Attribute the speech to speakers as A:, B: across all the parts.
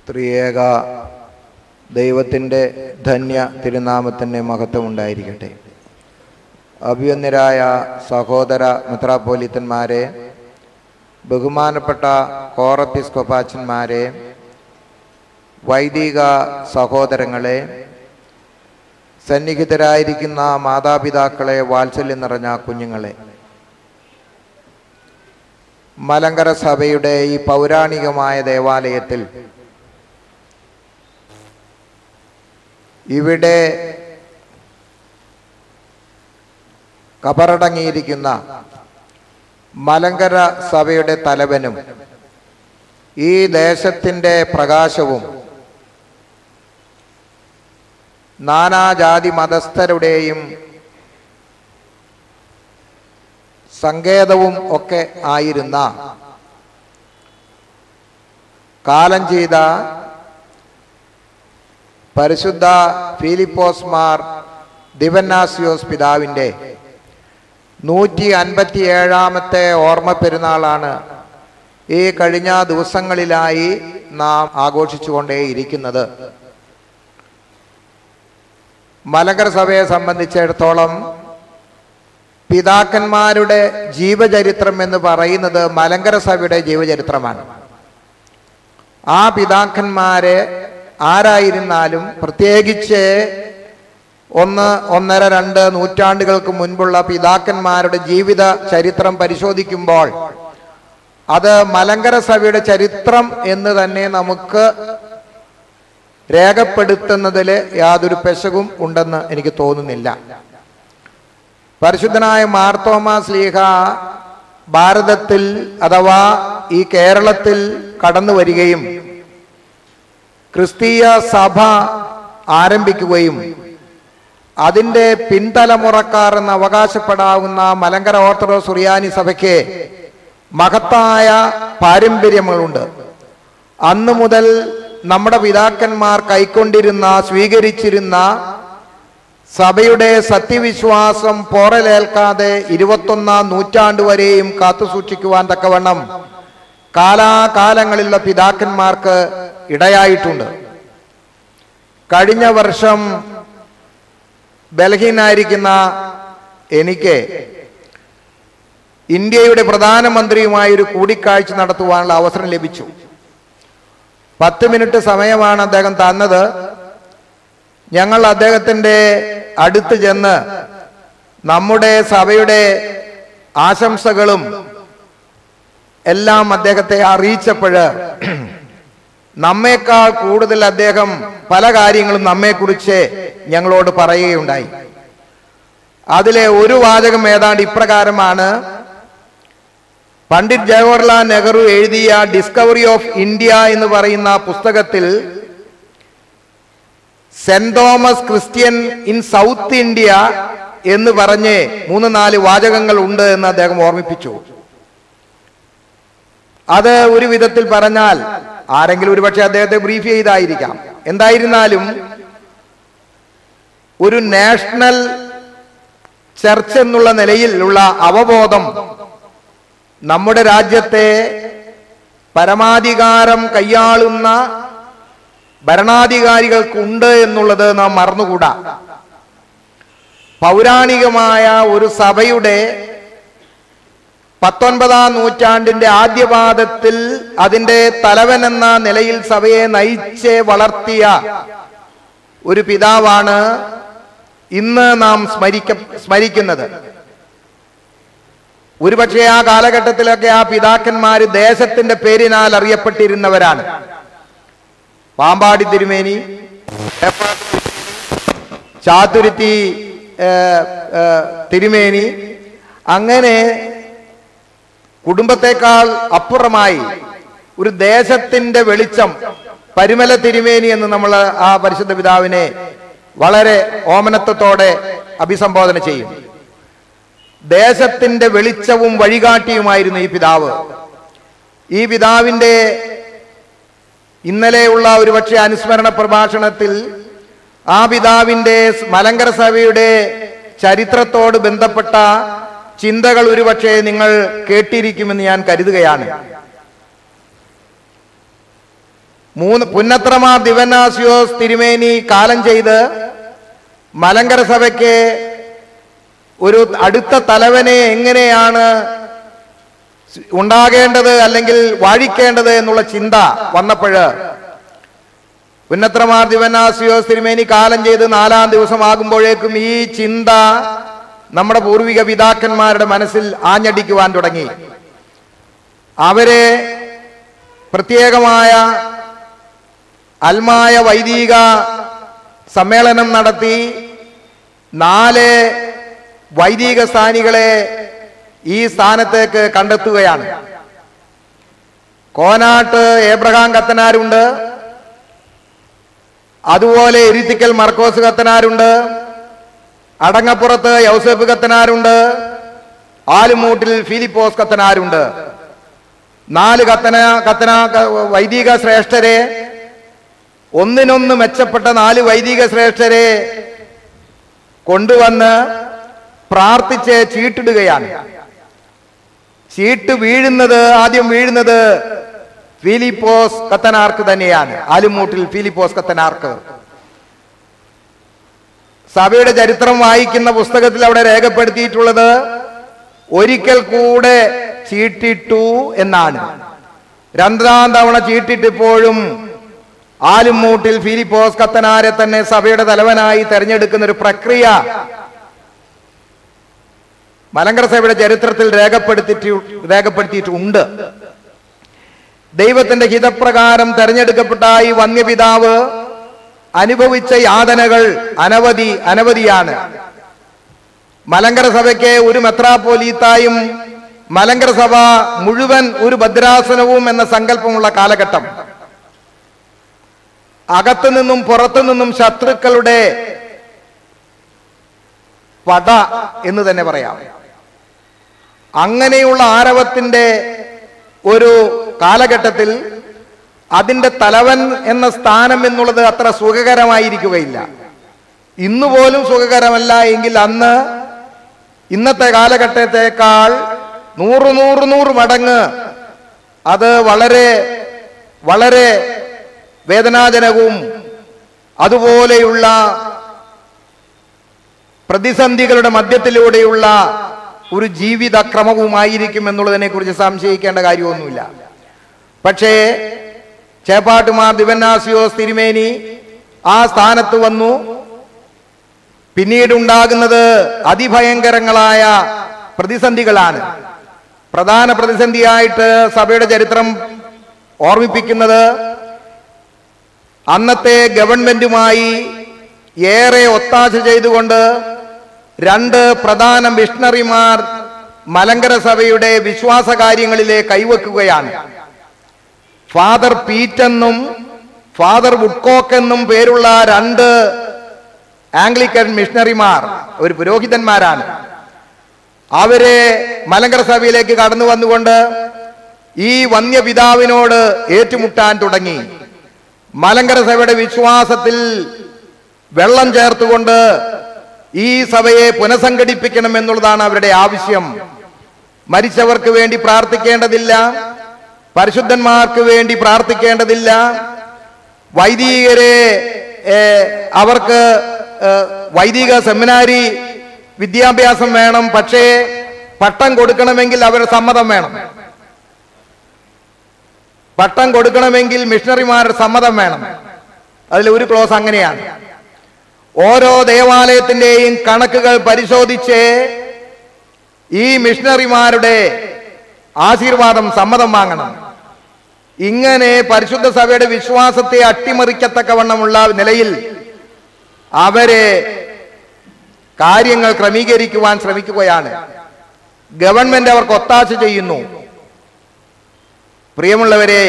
A: ത്രിയേക ദൈവത്തിൻ്റെ ധന്യ തിരുനാമത്തിൻ്റെ മഹത്വം ഉണ്ടായിരിക്കട്ടെ. അഭിവന്യരായ സഹോദര മെത്രാപ്പോലീത്തന്മാരെ, ബഹുമാനപ്പെട്ട കോറെപ്പിസ്കോപ്പാച്ചന്മാരെ, വൈദിക സഹോദരങ്ങളെ, സന്നിഹിതരായിരിക്കുന്ന മാതാപിതാക്കളെ, വാത്സല്യം നിറഞ്ഞ കുഞ്ഞുങ്ങളെ, മലങ്കര സഭയുടെ ഈ പൗരാണികമായ ദേവാലയത്തിൽ ഇവിടെ കബറടങ്ങിയിരിക്കുന്ന മലങ്കര സഭയുടെ തലവനും ഈ ദേശത്തിൻ്റെ പ്രകാശവും നാനാജാതി മതസ്ഥരുടെയും സങ്കേതവും ഒക്കെ ആയിരുന്ന കാലം ചെയ്ത പരിശുദ്ധ ഫിലിപ്പോസ് മാർ ദിവന്നാസ്യോസ് പിതാവിൻ്റെ 157ാമത്തെ ഓർമ്മ പെരുന്നാളാണ് ഈ കഴിഞ്ഞ ദിവസങ്ങളിലായി നാം ആഘോഷിച്ചുകൊണ്ടേയിരിക്കുന്നത്. മലങ്കര സഭയെ സംബന്ധിച്ചിടത്തോളം പിതാക്കന്മാരുടെ ജീവചരിത്രം എന്ന് പറയുന്നത് മലങ്കര സഭയുടെ ജീവചരിത്രമാണ്. ആ പിതാക്കന്മാരെ ആരായിരുന്നാലും, പ്രത്യേകിച്ച് 1, 1.5, 2 നൂറ്റാണ്ടുകൾക്ക് മുൻപുള്ള പിതാക്കന്മാരുടെ ജീവിത ചരിത്രം പരിശോധിക്കുമ്പോൾ അത് മലങ്കര സഭയുടെ ചരിത്രം എന്ന് തന്നെ നമുക്ക് രേഖപ്പെടുത്തുന്നതിൽ യാതൊരു പെശകും ഉണ്ടെന്ന് എനിക്ക് തോന്നുന്നില്ല. പരിശുദ്ധനായ മാർത്തോമാ ശ്ലീഹ ഭാരതത്തിൽ അഥവാ ഈ കേരളത്തിൽ കടന്നു വരികയും ക്രിസ്തീയ സഭ ആരംഭിക്കുകയും അതിൻ്റെ പിൻതലമുറക്കാർ എന്ന് അവകാശപ്പെടാവുന്ന മലങ്കര ഓർത്തഡോക്സ് സുറിയാനി സഭയ്ക്ക് മഹത്തായ പാരമ്പര്യങ്ങളുണ്ട്. അന്നു മുതൽ നമ്മുടെ പിതാക്കന്മാർ കൈക്കൊണ്ടിരുന്ന, സ്വീകരിച്ചിരുന്ന സഭയുടെ സത്യവിശ്വാസം പോറലേൽക്കാതെ 21ാം നൂറ്റാണ്ട് വരെയും കാത്തുസൂക്ഷിക്കുവാൻ തക്കവണ്ണം കാലാകാലങ്ങളിലുള്ള പിതാക്കന്മാർക്ക് ഇടയായിട്ടുണ്ട്. കഴിഞ്ഞ വർഷം ബലഹീനായിരിക്കുന്ന എനിക്ക് ഇന്ത്യയുടെ പ്രധാനമന്ത്രിയുമായി ഒരു കൂടിക്കാഴ്ച നടത്തുവാനുള്ള അവസരം ലഭിച്ചു. 10 മിനിറ്റ് സമയമാണ് അദ്ദേഹം തന്നത്. ഞങ്ങൾ അദ്ദേഹത്തിൻ്റെ അടുത്ത് ചെന്ന് നമ്മുടെ സഭയുടെ ആശംസകളും എല്ലാം അദ്ദേഹത്തെ അറിയിച്ചപ്പോൾ നമ്മേക്കാൾ കൂടുതൽ അദ്ദേഹം പല കാര്യങ്ങളും നമ്മെക്കുറിച്ച് ഞങ്ങളോട് പറയുകയുണ്ടായി. അതിലെ ഒരു വാചകം ഏതാണ്ട് ഇപ്രകാരമാണ്: പണ്ഡിറ്റ് ജവഹർലാൽ നെഹ്റു എഴുതിയ ഡിസ്കവറി ഓഫ് ഇന്ത്യ എന്ന് പറയുന്ന പുസ്തകത്തിൽ saint Thomas Christian in south India എന്ന് പറഞ്ഞ് 3-4 വാചകങ്ങൾ ഉണ്ട് എന്ന് അദ്ദേഹം ഓർമ്മിപ്പിച്ചു. അത് ഒരു വിധത്തിൽ പറഞ്ഞാൽ ആരെങ്കിലും ഒരുപക്ഷെ അദ്ദേഹത്തെ ബ്രീഫ് ചെയ്തായിരിക്കാം. എന്തായിരുന്നാലും ഒരു നാഷണൽ ചർച്ച് എന്നുള്ള നിലയിലുള്ള അവബോധം നമ്മുടെ രാജ്യത്തെ പരമാധികാരം കൈയാളുന്ന ഭരണാധികാരികൾക്കുണ്ട് എന്നുള്ളത് നാം മറന്നുകൂടാ. പൗരാണികമായ ഒരു സഭയുടെ 19ാം നൂറ്റാണ്ടിന്റെ ആദ്യപാദത്തിൽ അതിൻ്റെ തലവൻ എന്ന നിലയിൽ സഭയെ നയിച്ച് വളർത്തിയ ഒരു പിതാവാണ് ഇന്ന് നാം സ്മരിക്കുന്നത്. ഒരുപക്ഷെ ആ കാലഘട്ടത്തിലൊക്കെ ആ പിതാക്കന്മാര് ദേശത്തിന്റെ പേരിനാൽ അറിയപ്പെട്ടിരുന്നവരാണ്. പാമ്പാടി തിരുമേനി, ചാതുരുത്തി തിരുമേനി, അങ്ങനെ കുടുംബത്തെക്കാൾ അപ്പുറമായി ഒരു ദേശത്തിന്റെ വെളിച്ചം, പരിമല തിരുമേനി എന്ന് നമ്മൾ ആ പരിശുദ്ധ പിതാവിനെ വളരെ ഓമനത്വത്തോടെ അഭിസംബോധന ചെയ്യും. ദേശത്തിന്റെ വെളിച്ചവും വഴികാട്ടിയുമായിരുന്നു ഈ പിതാവ്. ഈ പിതാവിന്റെ ഇന്നലെയുള്ള ഒരുപക്ഷെ അനുസ്മരണ പ്രഭാഷണത്തിൽ ആ പിതാവിന്റെ മലങ്കര സഭയുടെ ചരിത്രത്തോട് ബന്ധപ്പെട്ട ചിന്തകൾ ഒരുപക്ഷെ നിങ്ങൾ കേട്ടിരിക്കുമെന്ന് ഞാൻ കരുതുകയാണ്. പുന്നത്രമാർ ദിവന്നാസിയോസ് തിരുമേനി കാലം ചെയ്ത് മലങ്കര സഭയ്ക്ക് ഒരു അടുത്ത തലവനെ എങ്ങനെയാണ് ഉണ്ടാകേണ്ടത് അല്ലെങ്കിൽ വാഴിക്കേണ്ടത് എന്നുള്ള ചിന്ത വന്നപ്പോഴ് പുന്നത്രമാർ ദിവന്നാസിയോസ് തിരുമേനി കാലം ചെയ്ത് 4-ാം ദിവസമാകുമ്പോഴേക്കും ഈ ചിന്ത നമ്മുടെ പൂർവിക പിതാക്കന്മാരുടെ മനസ്സിൽ ആഞ്ഞടിക്കുവാൻ തുടങ്ങി. അവരെ പ്രത്യേകമായ അൽമായ വൈദിക സമ്മേളനം നടത്തി 4 വൈദിക സ്ഥാനികളെ ഈ സ്ഥാനത്തേക്ക് കണ്ടെത്തുകയാണ്. കോനാട്ട് ഏബ്രഹാം കത്തനാരുണ്ട്, അതുപോലെ എരിത്തിക്കൽ മർക്കോസ് കത്തനാരുണ്ട്, അടങ്ങപ്പുറത്ത് യൗസേപ്പ് കത്തനാരുണ്ട്, ആലുമൂട്ടിൽ ഫിലിപ്പോസ് കത്തനാരുണ്ട്. 4 വൈദിക ശ്രേഷ്ഠരെ, ഒന്നിനൊന്ന് മെച്ചപ്പെട്ട 4 വൈദിക ശ്രേഷ്ഠരെ കൊണ്ടുവന്ന് പ്രാർത്ഥിച്ച് ചീട്ടിടുകയാണ്. ചീട്ട് ആദ്യം വീഴുന്നത് ഫിലിപ്പോസ് കത്തനാർക്ക് തന്നെയാണ്. ആലുമൂട്ടിൽ ഫിലിപ്പോസ് കത്തനാർക്ക്. സഭയുടെ ചരിത്രം വായിക്കുന്ന പുസ്തകത്തിൽ അവിടെ രേഖപ്പെടുത്തിയിട്ടുള്ളത് ഒരിക്കൽ കൂടെ ചീട്ടിട്ടു എന്നാണ്. 2ാം തവണ ചീട്ടിട്ടിപ്പോഴും ആലുമൂട്ടിൽ ഫിലിപ്പോസ് കത്തനാരെ തന്നെ സഭയുടെ തലവനായി തെരഞ്ഞെടുക്കുന്ന ഒരു പ്രക്രിയ മലങ്കര സഭയുടെ ചരിത്രത്തിൽ രേഖപ്പെടുത്തിയിട്ടുണ്ട്. ദൈവത്തിന്റെ ഹിതപ്രകാരം തെരഞ്ഞെടുക്കപ്പെട്ട ഈ വന്യപിതാവ് അനുഭവിച്ച യാതനകൾ അനവധിയാണ്. മലങ്കര സഭയ്ക്ക് ഒരു മെത്രാപ്പോലീത്തായും മലങ്കര സഭ മുഴുവൻ ഒരു ഭദ്രാസനവും എന്ന സങ്കല്പമുള്ള കാലഘട്ടം. അകത്തുനിന്നും പുറത്തുനിന്നും ശത്രുക്കളുടെ പട എന്ന് തന്നെ പറയാം. അങ്ങനെയുള്ള ആരവത്തിന്റെ ഒരു കാലഘട്ടത്തിൽ അതിന്റെ തലവൻ എന്ന സ്ഥാനം എന്നുള്ളത് അത്ര സുഖകരമായിരിക്കുകയില്ല. ഇന്നുപോലും സുഖകരമല്ല എങ്കിൽ അന്ന് ഇന്നത്തെ കാലഘട്ടത്തേക്കാൾ 100 മടങ്ങ് അത് വളരെ വളരെ വേദനാജനകവും അതുപോലെയുള്ള പ്രതിസന്ധികളുടെ മധ്യത്തിലൂടെയുള്ള ഒരു ജീവിതക്രമവുമായിരിക്കും എന്നുള്ളതിനെ കുറിച്ച് സംശയിക്കേണ്ട കാര്യമൊന്നുമില്ല. പക്ഷേ ചേപ്പാട്ടുമാർ ദിവന്നാസിയോസ് തിരുമേനി ആ സ്ഥാനത്ത് വന്നു. പിന്നീടുണ്ടാകുന്നത് അതിഭയങ്കരങ്ങളായ പ്രതിസന്ധികളാണ്. പ്രധാന പ്രതിസന്ധിയായിട്ട് സഭയുടെ ചരിത്രം ഓർമ്മിപ്പിക്കുന്നത് അന്നത്തെ ഗവൺമെന്റുമായി ഏറെ ഒത്താശ ചെയ്തുകൊണ്ട് 2 പ്രധാന മിഷണറിമാർ മലങ്കര സഭയുടെ വിശ്വാസ കാര്യങ്ങളിലെ കൈവെക്കുകയാണ്. ഫാദർ പീറ്റെന്നും ഫാദർ വുഡ്കോക്ക് എന്നും പേരുള്ള 2 ആംഗ്ലിക്കൻ മിഷണറിമാർ, ഒരു പുരോഹിതന്മാരാണ്. അവരെ മലങ്കര സഭയിലേക്ക് കടന്നു വന്നുകൊണ്ട് ഈ വന്യപിതാവിനോട് ഏറ്റുമുട്ടാൻ തുടങ്ങി. മലങ്കര സഭയുടെ വിശ്വാസത്തിൽ വെള്ളം ചേർത്തുകൊണ്ട് ഈ സഭയെ പുനഃസംഘടിപ്പിക്കണം എന്നുള്ളതാണ് അവരുടെ ആവശ്യം. മരിച്ചവർക്ക് വേണ്ടി പ്രാർത്ഥിക്കേണ്ടതില്ല, പരിശുദ്ധന്മാർക്ക് വേണ്ടി പ്രാർത്ഥിക്കേണ്ടതില്ല, വൈദികരെ അവർക്ക് വൈദിക സെമിനാരി വിദ്യാഭ്യാസം വേണം, പക്ഷേ പട്ടം കൊടുക്കണമെങ്കിൽ അവരുടെ സമ്മതം വേണം. പട്ടം കൊടുക്കണമെങ്കിൽ മിഷണറിമാരുടെ സമ്മതം വേണം. അതിൽ ഒരു ക്ലോസ് അങ്ങനെയാണ്. ഓരോ ദേവാലയത്തിന്റെയും കണക്കുകൾ പരിശോധിച്ച് ഈ മിഷണറിമാരുടെ ആശീർവാദം, സമ്മതം വാങ്ങണം. ഇങ്ങനെ പരിശുദ്ധ സഭയുടെ വിശ്വാസത്തെ അട്ടിമറിക്കത്തക്കവണ്ണമുള്ള നിലയിൽ അവരെ കാര്യങ്ങൾ ക്രമീകരിക്കുവാൻ ശ്രമിക്കുകയാണ്. ഗവൺമെന്റ് അവർക്ക് ഒത്താശ ചെയ്യുന്നു. പ്രിയമുള്ളവരെ,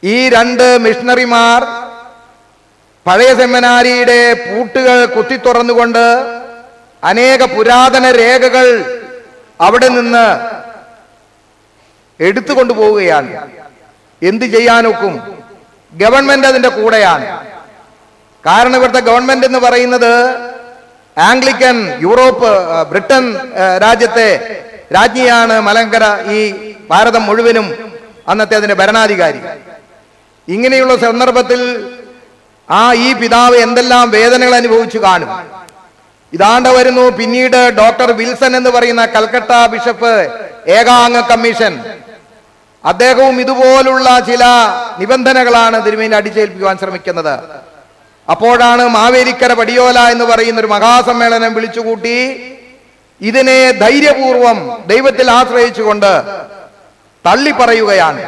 A: ഈ 2 മിഷണറിമാർ പഴയ സെമിനാരിയുടെ പൂട്ടുകൾ കുത്തിത്തുറന്നുകൊണ്ട് അനേക പുരാതന രേഖകൾ അവിടെ നിന്ന് എടുത്തുകൊണ്ടുപോവുകയാണ്. എന്ത് ചെയ്യാനൊക്കും? ഗവൺമെന്റ് അതിന്റെ കൂടെയാണ്. കാരണം ഇവിടുത്തെ ഗവൺമെന്റ് എന്ന് പറയുന്നത് ആംഗ്ലിക്കൻ യൂറോപ്പ് ബ്രിട്ടൻ രാജ്യത്തെ രാജ്ഞിയാണ്. മലങ്കര ഈ ഭാരതം മുഴുവനും അന്നത്തെ അതിന്റെ ഭരണാധികാരി. ഇങ്ങനെയുള്ള സന്ദർഭത്തിൽ ഈ പിതാവ് എന്തെല്ലാം വേദനകൾ അനുഭവിച്ചു കാണും. ഇതാണ്ട് വരുന്നു പിന്നീട് ഡോക്ടർ വിൽസൺ എന്ന് പറയുന്ന കൽക്കട്ട ബിഷപ്പ് ഏകാംഗ കമ്മീഷൻ, അദ്ദേഹവും ഇതുപോലുള്ള ചില നിബന്ധനകളാണ് തിരുമേനി അടിച്ചേൽപ്പിക്കുവാൻ ശ്രമിക്കുന്നത്. അപ്പോഴാണ് മാവേലിക്കര പടിയോല എന്ന് പറയുന്ന ഒരു മഹാസമ്മേളനം വിളിച്ചുകൂട്ടി ഇതിനെ ധൈര്യപൂർവം ദൈവത്തിൽ ആശ്രയിച്ചുകൊണ്ട് തള്ളിപ്പറയുകയാണ്.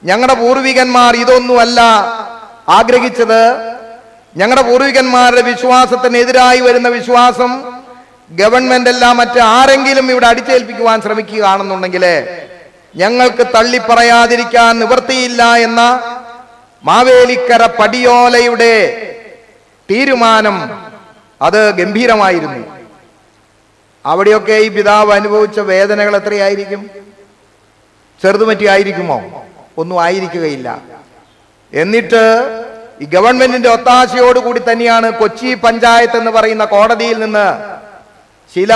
A: ഞങ്ങളുടെ പൂർവികന്മാർ ഇതൊന്നുമല്ല ആഗ്രഹിച്ചത്. ഞങ്ങളുടെ പൂർവികന്മാരുടെ വിശ്വാസത്തിനെതിരായി വരുന്ന വിശ്വാസം ഗവൺമെന്റ് അല്ല മറ്റാരെങ്കിലും ഇവിടെ അടിച്ചേൽപ്പിക്കുവാൻ ശ്രമിക്കുകയാണെന്നുണ്ടെങ്കിൽ ഞങ്ങൾക്ക് തള്ളിപ്പറയാതിരിക്കാൻ നിവൃത്തിയില്ല എന്ന മാവേലിക്കര പടിയോലയുടെ തീരുമാനം അത് ഗംഭീരമായിരുന്നു. അവിടെയൊക്കെ ഈ പിതാവ് അനുഭവിച്ച വേദനകൾ എത്രയായിരിക്കും? ചെറുതുമറ്റിയായിരിക്കുമോ? ഒന്നും ആയിരിക്കുകയില്ല. എന്നിട്ട് ഈ ഗവൺമെന്റിന്റെ ഒത്താശയോടുകൂടി തന്നെയാണ് കൊച്ചി പഞ്ചായത്ത് എന്ന് പറയുന്ന കോടതിയിൽ നിന്ന് ചില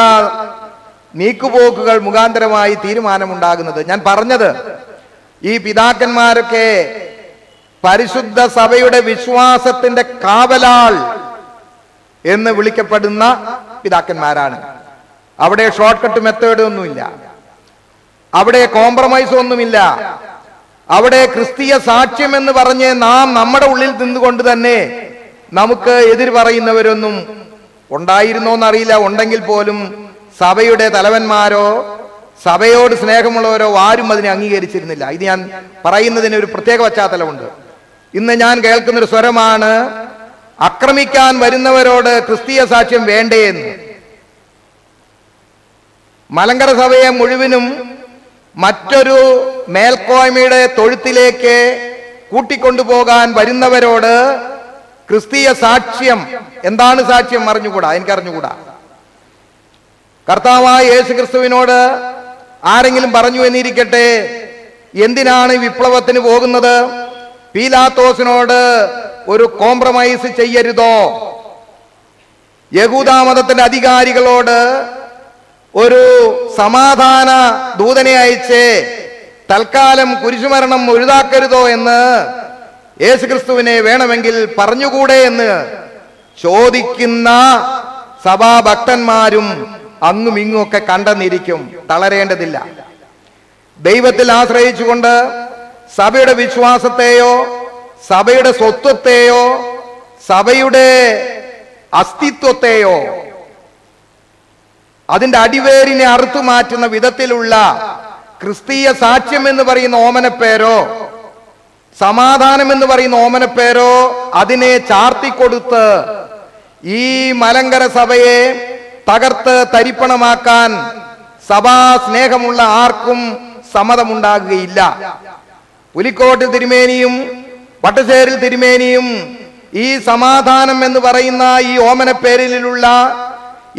A: നീക്കുപോക്കുകൾ മുഖാന്തരമായി തീരുമാനമുണ്ടാകുന്നത്. ഞാൻ പറഞ്ഞത് ഈ പിതാക്കന്മാരൊക്കെ പരിശുദ്ധ സഭയുടെ വിശ്വാസത്തിന്റെ കാവലാൾ എന്ന് വിളിക്കപ്പെടുന്ന പിതാക്കന്മാരാണ്. അവിടെ ഷോർട്ട് കട്ട് മെത്തേഡ് ഒന്നുമില്ല, അവിടെ കോംപ്രമൈസ് ഒന്നുമില്ല. അവിടെ ക്രിസ്തീയ സാക്ഷ്യം എന്ന് പറഞ്ഞ് നമ്മുടെ ഉള്ളിൽ നിന്നുകൊണ്ട് തന്നെ നമുക്ക് എതിര് പറയുന്നവരൊന്നും ഉണ്ടായിരുന്നോന്നറിയില്ല. ഉണ്ടെങ്കിൽ പോലും സഭയുടെ തലവന്മാരോ സഭയോട് സ്നേഹമുള്ളവരോ ആരും അതിനെ അംഗീകരിച്ചിരുന്നില്ല. ഇത് ഞാൻ പറയുന്നതിന് ഒരു പ്രത്യേക പശ്ചാത്തലമുണ്ട്. ഇന്ന് ഞാൻ കേൾക്കുന്നൊരു സ്വരമാണ് ആക്രമിക്കാൻ വരുന്നവരോട് ക്രിസ്തീയ സാക്ഷ്യം വേണ്ടേ എന്ന്. മലങ്കര സഭയെ മുഴുവനും മറ്റൊരു മേൽക്കോയ്മയുടെ തൊഴുത്തിലേക്ക് കൂട്ടിക്കൊണ്ടുപോകാൻ വരുന്നവരോട് ക്രിസ്തീയ സാക്ഷ്യം എന്താണ് സാക്ഷ്യം അറിഞ്ഞുകൂടാ, എനിക്കറിഞ്ഞുകൂടാ. കർത്താവായ യേശു ക്രിസ്തുവിനോട് ആരെങ്കിലും പറഞ്ഞു എന്നിരിക്കട്ടെ, എന്തിനാണ് വിപ്ലവത്തിന് പോകുന്നത്? പീലാത്തോസിനോട് ഒരു കോംപ്രമൈസ് ചെയ്യരുതോ? യഹൂദാ മതത്തിന്റെ അധികാരികളോട് ഒരു സമാധാന ദൂതനെ അയച്ച് തൽക്കാലം കുരിശുമരണം ഒഴിവാക്കരുതോ എന്ന് യേശുക്രിസ്തുവിനെ വേണമെങ്കിൽ പറഞ്ഞുകൂടെ എന്ന് ചോദിക്കുന്ന സഭാഭക്തന്മാരും അങ്ങും ഇങ്ങും ഒക്കെ കണ്ടെന്നിരിക്കും. തളരേണ്ടതില്ല. ദൈവത്തിൽ ആശ്രയിച്ചുകൊണ്ട് സഭയുടെ വിശ്വാസത്തെയോ സഭയുടെ സ്വത്വത്തെയോ സഭയുടെ അസ്തിത്വത്തെയോ അതിന്റെ അടിവേരിനെ അറുത്തു മാറ്റുന്ന വിധത്തിലുള്ള ക്രിസ്തീയ സാക്ഷ്യം എന്ന് പറയുന്ന ഓമനപ്പേരോ സമാധാനം എന്ന് പറയുന്ന ഓമനപ്പേരോ അതിനെ ചാർത്തിക്കൊടുത്ത് ഈ മലങ്കര സഭയെ തകർത്ത് തരിപ്പണമാക്കാൻ സഭാ സ്നേഹമുള്ള ആർക്കും സമ്മതമുണ്ടാകുകയില്ല. പുലിക്കോട്ടിൽ തിരുമേനിയും വട്ടശ്ശേരിൽ തിരുമേനിയും ഈ സമാധാനം എന്ന് പറയുന്ന ഈ ഓമനപ്പേരിലുള്ള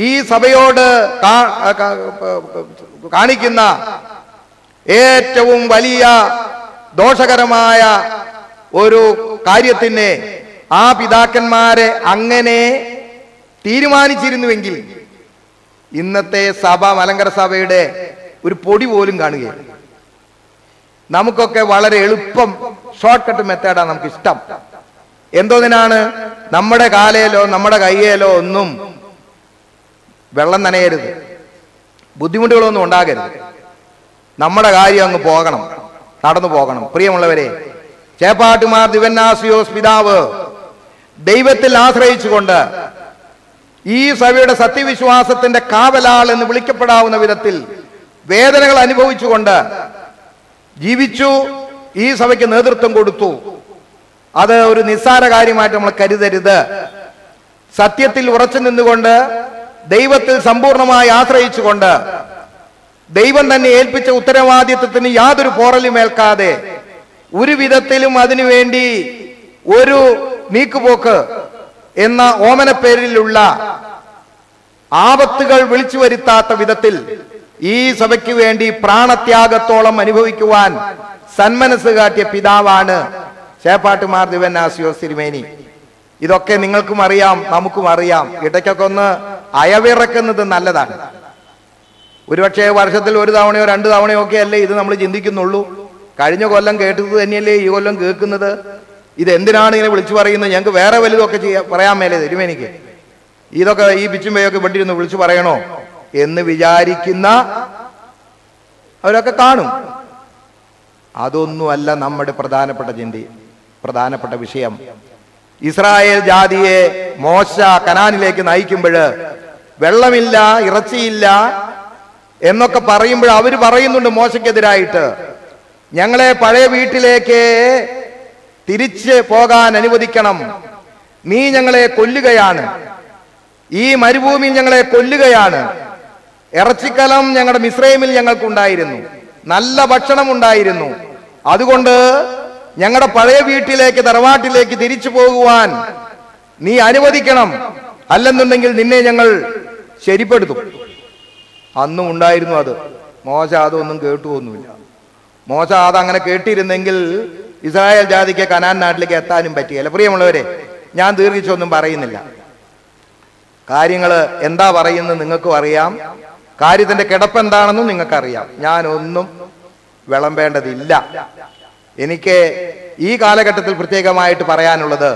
A: ഈ സഭയോട് കാണിക്കുന്ന ഏറ്റവും വലിയ ദോഷകരമായ ഒരു കാര്യത്തിന് ആ പിതാക്കന്മാരെ അങ്ങനെ തീരുമാനിച്ചിരുന്നുവെങ്കിൽ ഇന്നത്തെ സഭ മലങ്കര സഭയുടെ ഒരു പൊടി പോലും കാണുകയില്ല. നമുക്കൊക്കെ വളരെ എളുപ്പം ഷോർട്ട് കട്ട് മെത്തേഡാണ് നമുക്ക് ഇഷ്ടം. എന്തോന്നിനാണ്? നമ്മുടെ കാലയിലോ നമ്മുടെ കയ്യേലോ ഒന്നും വെള്ളം നനയരുത്, ബുദ്ധിമുട്ടുകളൊന്നും ഉണ്ടാകരുത്. നമ്മുടെ കാര്യം അങ്ങ് പോകണം, നടന്നു പോകണം. പ്രിയമുള്ളവരെ, ചേപ്പാട്ടുമാർ ദിവന്നാസിയോസ് പിതാവ് ദൈവത്തിൽ ആശ്രയിച്ചുകൊണ്ട് ഈ സഭയുടെ സത്യവിശ്വാസത്തിന്റെ കാവലാൾ എന്ന് വിളിക്കപ്പെടാവുന്ന വിധത്തിൽ വേദനകൾ അനുഭവിച്ചുകൊണ്ട് ജീവിച്ചു. ഈ സഭയ്ക്ക് നേതൃത്വം കൊടുത്തു. അത് ഒരു നിസ്സാര കാര്യമായിട്ട് നമ്മൾ കരുതരുത്. സത്യത്തിൽ ഉറച്ചു നിന്നുകൊണ്ട് ദൈവത്തിൽ സമ്പൂർണമായി ആശ്രയിച്ചുകൊണ്ട് ദൈവം തന്നെ ഏൽപ്പിച്ച ഉത്തരവാദിത്വത്തിന് യാതൊരു പോറലും ഏൽക്കാതെ ഒരു വിധത്തിലും അതിനുവേണ്ടി ഒരു നീക്കുപോക്ക് എന്ന ഓമനപ്പേരിലുള്ള ആപത്തുകൾ വിളിച്ചു വരുത്താത്ത വിധത്തിൽ ഈ സഭയ്ക്ക് വേണ്ടി പ്രാണത്യാഗത്തോളം അനുഭവിക്കുവാൻ സന്മനസ് കാട്ടിയ പിതാവാണ് ചേപ്പാട്ടുമാർ ദിവന്നാസിയോസ് തിരുമേനി. ഇതൊക്കെ നിങ്ങൾക്കും അറിയാം, നമുക്കും അറിയാം. ഇടയ്ക്കൊക്കെ ഒന്ന് അയവിറക്കുന്നത് നല്ലതാണ്. ഒരുപക്ഷെ വർഷത്തിൽ ഒരു തവണയോ 2 തവണയോ ഒക്കെ അല്ലേ ഇത് നമ്മൾ ചിന്തിക്കുന്നുള്ളൂ. കഴിഞ്ഞ കൊല്ലം കേട്ടത് തന്നെയല്ലേ ഈ കൊല്ലം കേൾക്കുന്നത്. ഇതെന്തിനാണ് ഇങ്ങനെ വിളിച്ചു പറയുന്നത്? ഞങ്ങൾക്ക് വേറെ വലുതൊക്കെ പറയാൻ മേലെ തിരുമേനിക്ക്. ഇതൊക്കെ ഈ പിച്ചുമ്പയൊക്കെ വെട്ടിയിരുന്ന് വിളിച്ചു പറയണോ എന്ന് വിചാരിക്കുന്ന അവരൊക്കെ കാണും. അതൊന്നുമല്ല നമ്മുടെ പ്രധാനപ്പെട്ട വിഷയം. ഇസ്രായേൽ ജാതിയെ മോശ കനാനിലേക്ക് നയിക്കുമ്പോൾ വെള്ളമില്ല, ഇറച്ചിയില്ല എന്നൊക്കെ പറയുമ്പോൾ അവര് പറയുന്നുണ്ട് മോശയ്ക്കെതിരായിട്ട്, ഞങ്ങളെ പഴയ വീട്ടിലേക്ക് തിരിച്ച് പോകാൻ അനുവദിക്കണം, നീ ഞങ്ങളെ കൊല്ലുകയാണ്, ഈ മരുഭൂമിയിൽ ഞങ്ങളെ കൊല്ലുകയാണ്. ഇറച്ചിക്കലം ഞങ്ങളുടെ മിസ്രൈമിൽ ഞങ്ങൾക്കുണ്ടായിരുന്നു, നല്ല ഭക്ഷണം ഉണ്ടായിരുന്നു, അതുകൊണ്ട് ഞങ്ങളുടെ പഴയ വീട്ടിലേക്ക് തറവാട്ടിലേക്ക് തിരിച്ചു പോകുവാൻ നീ അനുവദിക്കണം, അല്ലെന്നുണ്ടെങ്കിൽ നിന്നെ ഞങ്ങൾ ശരിപ്പെടുത്തും. അന്നും ഉണ്ടായിരുന്നു അത്. മോശ അതൊന്നും കേട്ടുപോന്നുമില്ല. മോശ അതങ്ങനെ കേട്ടിരുന്നെങ്കിൽ ഇസ്രായേൽ ജാതിക്ക് കനാൻ നാട്ടിലേക്ക് എത്താനും പറ്റിയല്ല. പ്രിയമുള്ളവരെ, ഞാൻ ദീർഘിച്ചൊന്നും പറയുന്നില്ല. കാര്യങ്ങൾ എന്താ പറയുന്നത് നിങ്ങൾക്കും അറിയാം, കാര്യത്തിന്റെ കിടപ്പെന്താണെന്നും നിങ്ങൾക്കറിയാം. ഞാൻ ഒന്നും വിളമ്പേണ്ടതില്ല. എനിക്ക് ഈ കാലഘട്ടത്തിൽ പ്രത്യേകമായിട്ട് പറയാനുള്ളത്,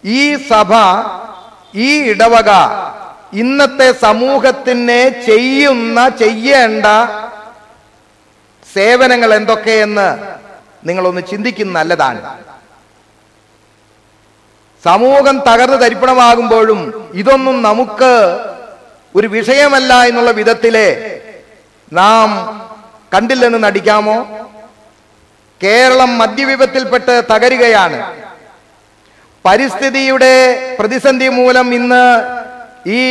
A: ഈ സഭ, ഈ ഇടവക ഇന്നത്തെ സമൂഹത്തിന് ചെയ്യേണ്ട സേവനങ്ങൾ എന്തൊക്കെയെന്ന് നിങ്ങളൊന്ന് ചിന്തിക്കുന്ന നല്ലതാണ്. സമൂഹം തകർന്ന് തരിപ്പണമാകുമ്പോഴും ഇതൊന്നും നമുക്ക് ഒരു വിഷയമല്ല എന്നുള്ള വിധത്തിലെ നാം കണ്ടില്ലെന്ന് നടിക്കാമോ? കേരളം മദ്യവിപത്തിൽപ്പെട്ട് തകരുകയാണ്. പരിസ്ഥിതിയുടെ പ്രതിസന്ധി മൂലം ഇന്ന് ഈ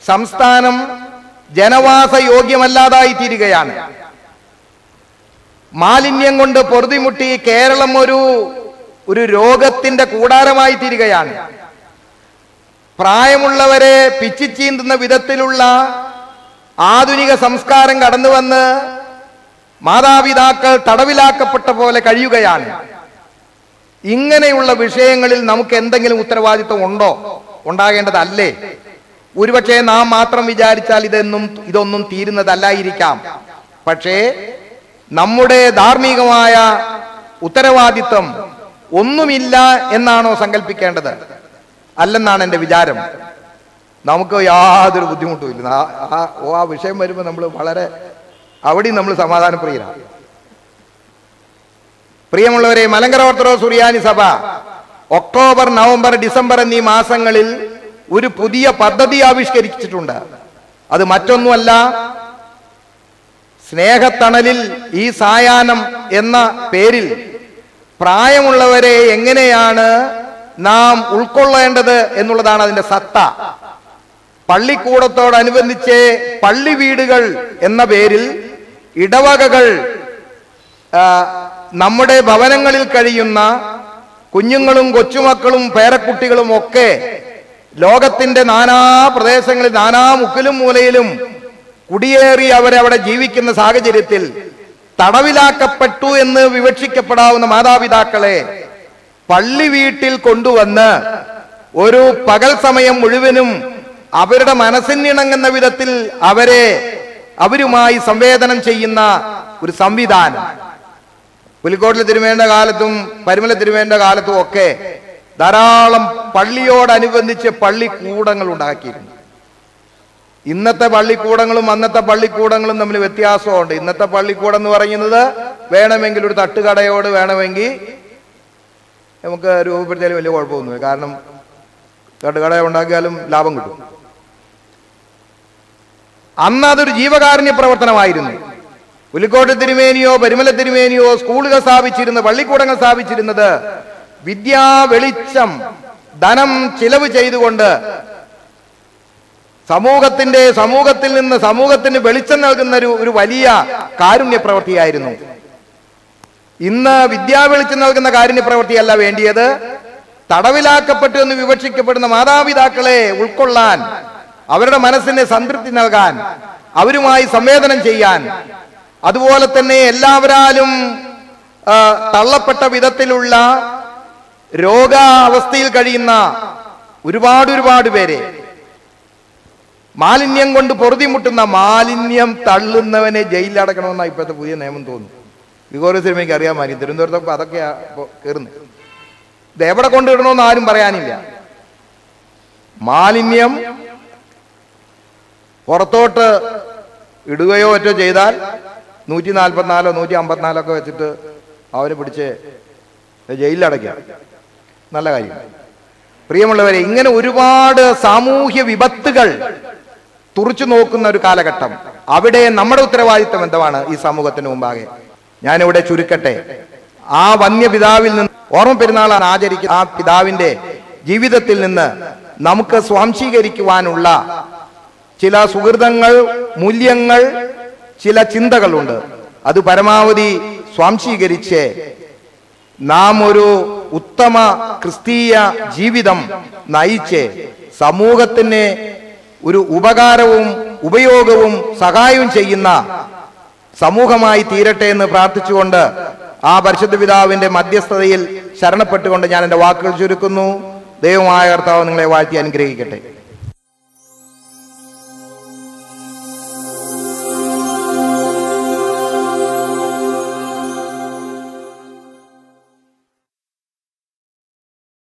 A: സംസ്ഥാനം ജനവാസ യോഗ്യമല്ലാതായി തീരുകയാണ്. മാലിന്യം കൊണ്ട് പൊറുതിമുട്ടി കേരളം ഒരു രോഗത്തിന്റെ കൂടാരമായി തീരുകയാണ്. പ്രായമുള്ളവരെ പിച്ചിച്ചീന്തുന്ന വിധത്തിലുള്ള ആധുനിക സംസ്കാരം കടന്നു വന്ന് മാതാപിതാക്കൾ തടവിലാക്കപ്പെട്ട പോലെ കഴിയുകയാണ്. ഇങ്ങനെയുള്ള വിഷയങ്ങളിൽ നമുക്ക് എന്തെങ്കിലും ഉത്തരവാദിത്വം ഉണ്ടോ? ഉണ്ടാകേണ്ടതല്ലേ? ഒരുപക്ഷെ നാം മാത്രം വിചാരിച്ചാൽ ഇതൊന്നും തീരുന്നതല്ലായിരിക്കാം. പക്ഷേ നമ്മുടെ ധാർമ്മികമായ ഉത്തരവാദിത്വം ഒന്നുമില്ല എന്നാണോ സങ്കല്പിക്കേണ്ടത്? അല്ലെന്നാണ് എൻ്റെ വിചാരം. നമുക്ക് യാതൊരു ബുദ്ധിമുട്ടുമില്ല. ആ വിഷയം വരുമ്പോൾ നമ്മൾ അവിടെയും നമ്മൾ സമാധാനപ്രിയരാണ്. പ്രിയമുള്ളവരെ, മലങ്കര ഓർത്തഡോക്സ് സുറിയാനി സഭ ഒക്ടോബർ, നവംബർ, ഡിസംബർ എന്നീ മാസങ്ങളിൽ ഒരു പുതിയ പദ്ധതി ആവിഷ്കരിച്ചിട്ടുണ്ട്. അത് മറ്റൊന്നുമല്ല, സ്നേഹത്തണലിൽ ഈ സായാഹ്നം എന്ന പേരിൽ പ്രായമുള്ളവരെ എങ്ങനെയാണ് നാം ഉൾക്കൊള്ളേണ്ടത് എന്നുള്ളതാണ് അതിന്റെ സത്ത. പള്ളിക്കൂടത്തോടനുബന്ധിച്ച് പള്ളി വീടുകൾ എന്ന പേരിൽ ഇടവകകൾ നമ്മുടെ ഭവനങ്ങളിൽ കഴിയുന്ന കുഞ്ഞുങ്ങളും കൊച്ചുമക്കളും പേരക്കുട്ടികളും ഒക്കെ ലോകത്തിന്റെ നാനാ പ്രദേശങ്ങളിൽ, നാനാ മുക്കിലും മൂലയിലും കുടിയേറി അവരവിടെ ജീവിക്കുന്ന സാഹചര്യത്തിൽ തടവിലാക്കപ്പെട്ടു എന്ന് വിവക്ഷിക്കപ്പെടാവുന്ന മാതാപിതാക്കളെ പള്ളി വീട്ടിൽ കൊണ്ടുവന്ന് ഒരു പകൽ സമയം മുഴുവനും അവരുടെ മനസ്സിനിണങ്ങുന്ന വിധത്തിൽ അവരുമായി സംവേദനം ചെയ്യുന്ന ഒരു സംവിധാനം പുലിക്കോട്ടിൽ തിരുമേണ്ട കാലത്തും പരിമല തിരുമേണ്ട കാലത്തും ഒക്കെ ധാരാളം പള്ളിയോടനുബന്ധിച്ച് പള്ളിക്കൂടങ്ങൾ ഉണ്ടാക്കിയിരുന്നു. ഇന്നത്തെ പള്ളിക്കൂടങ്ങളും അന്നത്തെ പള്ളിക്കൂടങ്ങളും തമ്മിൽ വ്യത്യാസമുണ്ട്. ഇന്നത്തെ പള്ളിക്കൂടം എന്ന് പറയുന്നത് വേണമെങ്കിൽ ഒരു തട്ടുകടയോട് വേണമെങ്കിൽ നമുക്ക് രൂപപ്പെടുത്തിയാലും വലിയ കുഴപ്പമൊന്നുമില്ല. കാരണം തട്ടുകട ഉണ്ടാക്കിയാലും ലാഭം കിട്ടും. അന്ന് അതൊരു ജീവകാരുണ്യ പ്രവർത്തനമായിരുന്നു. പുലിക്കോട്ട് തിരുമേനിയോ പരിമല തിരുമേനിയോ സ്കൂളുകൾ സ്ഥാപിച്ചിരുന്ന, പള്ളിക്കൂടങ്ങൾ സ്ഥാപിച്ചിരുന്നത് വിദ്യാ വെളിച്ചം ധനം ചിലവ് ചെയ്തുകൊണ്ട് സമൂഹത്തിൽ നിന്ന് സമൂഹത്തിന് വെളിച്ചം നൽകുന്ന ഒരു വലിയ കാരുണ്യ പ്രവൃത്തിയായിരുന്നു. ഇന്ന് വിദ്യാ വെളിച്ചം നൽകുന്ന കാരുണ്യ പ്രവൃത്തിയല്ല വേണ്ടിയത്. തടവിലാക്കപ്പെട്ടു എന്ന് വിവക്ഷിക്കപ്പെടുന്ന മാതാപിതാക്കളെ ഉൾക്കൊള്ളാൻ, അവരുടെ മനസ്സിന് സംതൃപ്തി നൽകാൻ, അവരുമായി സംവേദനം ചെയ്യാൻ, അതുപോലെ തന്നെ എല്ലാവരാലും തള്ളപ്പെട്ട വിധത്തിലുള്ള രോഗാവസ്ഥയിൽ കഴിയുന്ന ഒരുപാട് പേരെ, മാലിന്യം കൊണ്ട് പൊറുതിമുട്ടുന്ന, മാലിന്യം തള്ളുന്നവനെ ജയിലിലടക്കണമെന്നാണ് ഇപ്പോഴത്തെ പുതിയ നിയമം തോന്നുന്നു. ഗ്രിഗോറിയോസ് തിരുമേനിക്ക് അറിയാൻ മാറി തിരുവനന്തപുരത്തൊക്കെ അതൊക്കെയാ ഇപ്പോൾ കയറുന്നത്. ഇത് എവിടെ കൊണ്ടിടണമെന്ന് ആരും പറയാനില്ല. മാലിന്യം പുറത്തോട്ട് ഇടുകയോ മറ്റോ ചെയ്താൽ 144 154 ഒക്കെ വെച്ചിട്ട് അവരെ പിടിച്ച് ജയിലിലടയ്ക്കുക. നല്ല കാര്യം. പ്രിയമുള്ളവരെ, ഇങ്ങനെ ഒരുപാട് സാമൂഹ്യ വിപത്തുകൾ തുറച്ചു നോക്കുന്ന ഒരു കാലഘട്ടം. അവിടെ നമ്മുടെ ഉത്തരവാദിത്വം എന്താണ് ഈ സമൂഹത്തിന് മുമ്പാകെ? ഞാനിവിടെ ചുരുക്കട്ടെ. ആ വന്യപിതാവിൽ നിന്ന് ഓർമ്മ പെരുന്നാളാണ് ആചരിക്കുന്ന ആ പിതാവിന്റെ ജീവിതത്തിൽ നിന്ന് നമുക്ക് സ്വാംശീകരിക്കുവാനുള്ള ചില സുഹൃതങ്ങൾ, മൂല്യങ്ങൾ, ചില ചിന്തകളുണ്ട്. അത് പരമാവധി സ്വാംശീകരിച്ച് നാം ഒരു ഉത്തമ ക്രിസ്തീയ ജീവിതം നയിച്ച് സമൂഹത്തിന് ഒരു ഉപകാരവും ഉപയോഗവും സഹായവും ചെയ്യുന്ന സമൂഹമായി തീരട്ടെ എന്ന് പ്രാർത്ഥിച്ചുകൊണ്ട് ആ പരിശുദ്ധ പിതാവിന്റെ മധ്യസ്ഥതയിൽ ശരണപ്പെട്ടുകൊണ്ട് ഞാൻ എൻ്റെ വാക്കുകൾ ചുരുക്കുന്നു. ദൈവമായ കർത്താവ് നിങ്ങളെ വാഴ്ത്തി അനുഗ്രഹിക്കട്ടെ.